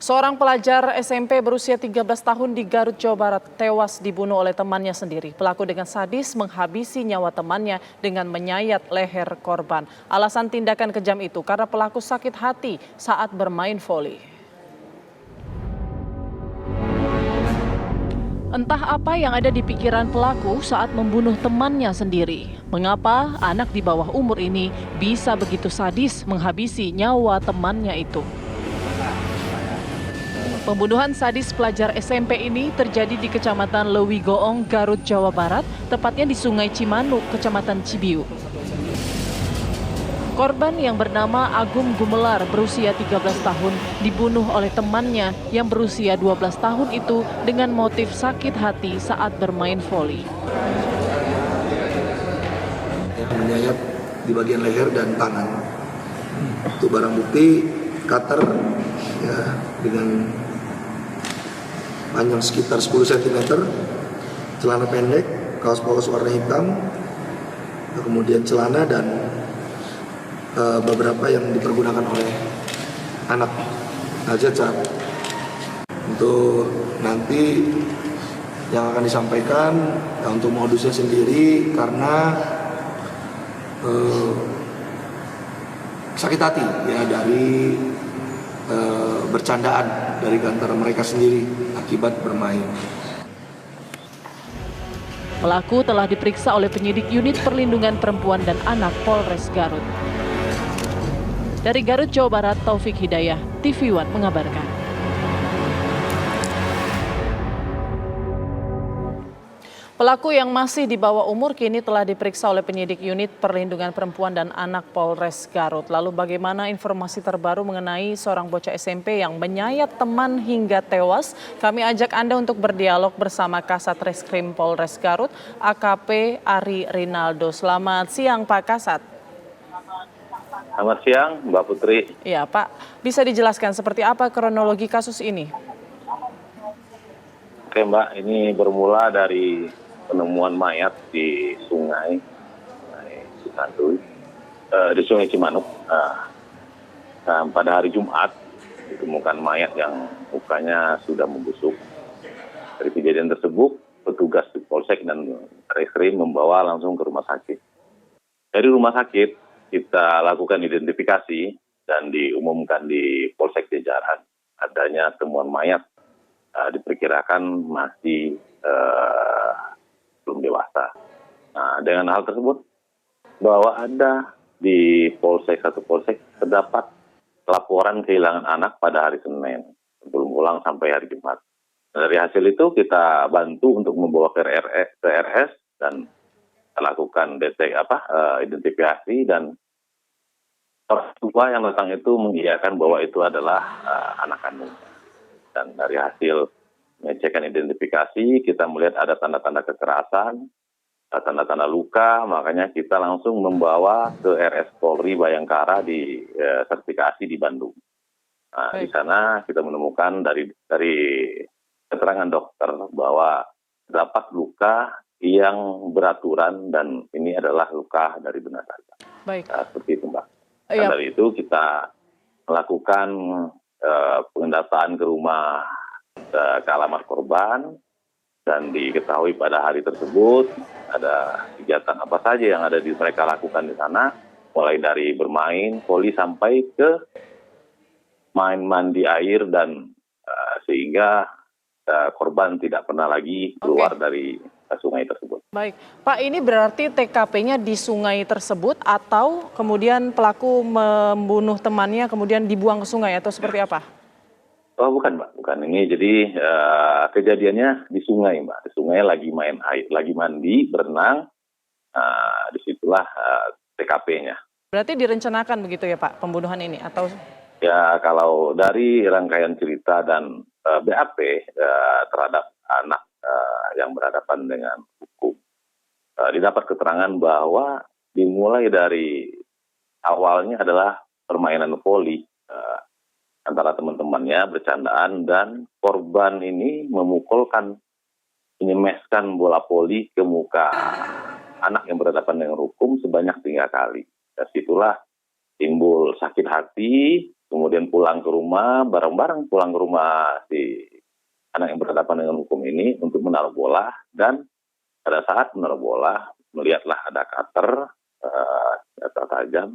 Seorang pelajar SMP berusia 13 tahun di Garut, Jawa Barat tewas dibunuh oleh temannya sendiri. Pelaku dengan sadis menghabisi nyawa temannya dengan menyayat leher korban. Alasan tindakan kejam itu karena pelaku sakit hati saat bermain voli. Entah apa yang ada di pikiran pelaku saat membunuh temannya sendiri. Mengapa anak di bawah umur ini bisa begitu sadis menghabisi nyawa temannya itu? Pembunuhan sadis pelajar SMP ini terjadi di Kecamatan Lewigoong, Garut, Jawa Barat, tepatnya di Sungai Cimanuk, Kecamatan Cibiu. Korban yang bernama Agung Gumelar berusia 13 tahun dibunuh oleh temannya yang berusia 12 tahun itu dengan motif sakit hati saat bermain voli. Menyayat di bagian leher dan tangan. Itu barang bukti cutter ya, dengan panjang sekitar 10 cm, celana pendek, kaos polos warna hitam, kemudian celana dan beberapa yang dipergunakan oleh anak Jajar. Untuk nanti yang akan disampaikan ya, untuk modusnya sendiri karena sakit hati ya dari bercandaan dari antara mereka sendiri akibat bermain. Pelaku telah diperiksa oleh penyidik Unit Perlindungan Perempuan dan Anak Polres Garut. Dari Garut, Jawa Barat, Taufik Hidayah, TV One mengabarkan. Pelaku yang masih di bawah umur kini telah diperiksa oleh penyidik Unit Perlindungan Perempuan dan Anak Polres Garut. Lalu bagaimana informasi terbaru mengenai seorang bocah SMP yang menyayat teman hingga tewas? Kami ajak Anda untuk berdialog bersama Kasat Reskrim Polres Garut, AKP Ari Rinaldo. Selamat siang Pak Kasat. Selamat siang Mbak Putri. Ya Pak, bisa dijelaskan seperti apa kronologi kasus ini? Oke Mbak, ini bermula dari penemuan mayat di Sungai Cimanuk. Pada hari Jumat ditemukan mayat yang mukanya sudah membusuk. Dari kejadian tersebut, petugas di Polsek dan Reskrim membawa langsung ke rumah sakit. Dari rumah sakit kita lakukan identifikasi dan diumumkan di Polsek Jajaran adanya temuan mayat diperkirakan masih belum dewasa. Nah, dengan hal tersebut bahwa ada di satu polsek terdapat laporan kehilangan anak pada hari Senin sebelum pulang sampai hari Jumat. Nah, dari hasil itu kita bantu untuk membawa ke RS dan lakukan identifikasi dan orang tua yang datang itu mengiyakan bahwa itu adalah anak kandungnya. Dan dari hasil pengecekan identifikasi, kita melihat ada tanda-tanda kekerasan, tanda-tanda luka, makanya kita langsung membawa ke RS Polri Bayangkara di sertifikasi di Bandung. Nah, di sana kita menemukan dari keterangan dokter bahwa terdapat luka yang beraturan dan ini adalah luka dari benda tajam. Baik. Nah, seperti itu Mbak. Dan dari itu kita melakukan pengendataan ke rumah ke alamat korban dan diketahui pada hari tersebut ada kegiatan apa saja yang ada mereka lakukan di sana, mulai dari bermain voli sampai ke main mandi air dan sehingga korban tidak pernah lagi keluar dari sungai tersebut. Baik, Pak, ini berarti TKP-nya di sungai tersebut atau kemudian pelaku membunuh temannya kemudian dibuang ke sungai atau seperti apa? Oh bukan Mbak, bukan ini. Jadi kejadiannya di sungai Mbak. Di sungai lagi main air, lagi mandi, berenang. Disitulah TKP-nya. Berarti direncanakan begitu ya Pak pembunuhan ini atau? Ya kalau dari rangkaian cerita dan BAP terhadap anak yang berhadapan dengan hukum, didapat keterangan bahwa dimulai dari awalnya adalah permainan voli antara teman-temannya bercandaan dan korban ini menyemeskan bola voli ke muka anak yang berhadapan dengan hukum sebanyak 3 kali. Dari situlah timbul sakit hati kemudian pulang ke rumah, bareng-bareng pulang ke rumah si anak yang berhadapan dengan hukum ini untuk menaruh bola, dan pada saat menaruh bola melihatlah ada cutter, senjata tajam,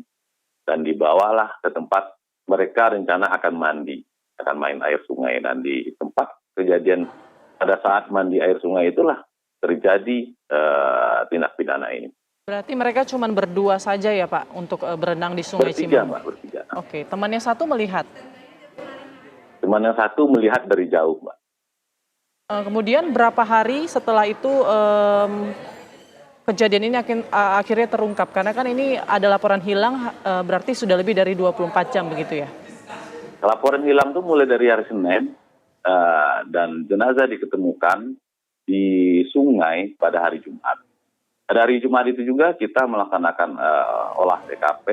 dan dibawalah ke tempat mereka rencana akan mandi, akan main air sungai, dan di tempat kejadian pada saat mandi air sungai itulah terjadi tindak pidana ini. Berarti mereka cuma berdua saja ya Pak untuk berenang di Sungai Bertiga, Cimandiri? Mbak, bertiga. Oke, temannya satu melihat. Teman yang satu melihat dari jauh, Mbak. Kemudian berapa hari setelah itu kejadian ini akhirnya terungkap? Karena kan ini ada laporan hilang, berarti sudah lebih dari 24 jam begitu ya? Laporan hilang itu mulai dari hari Senin, dan jenazah diketemukan di sungai pada hari Jumat. Pada hari Jumat itu juga kita melaksanakan olah TKP,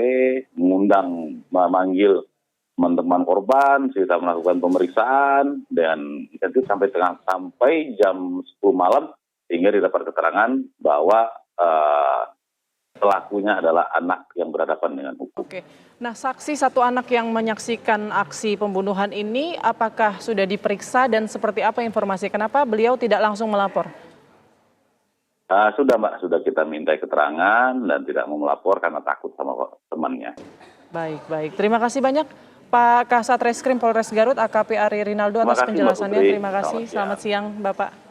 mengundang, memanggil teman-teman korban, kita melakukan pemeriksaan, dan itu sampai jam 10 malam, sehingga didapat keterangan bahwa pelakunya adalah anak yang berhadapan dengan hukum. Oke, nah saksi satu anak yang menyaksikan aksi pembunuhan ini, apakah sudah diperiksa dan seperti apa informasi? Kenapa beliau tidak langsung melapor? Sudah, Mbak, sudah kita minta keterangan dan tidak mau melapor karena takut sama temannya. Baik. Terima kasih banyak Pak Kasat Reskrim Polres Garut AKP Ari Rinaldo atas penjelasannya. Terima kasih. Selamat siang Bapak.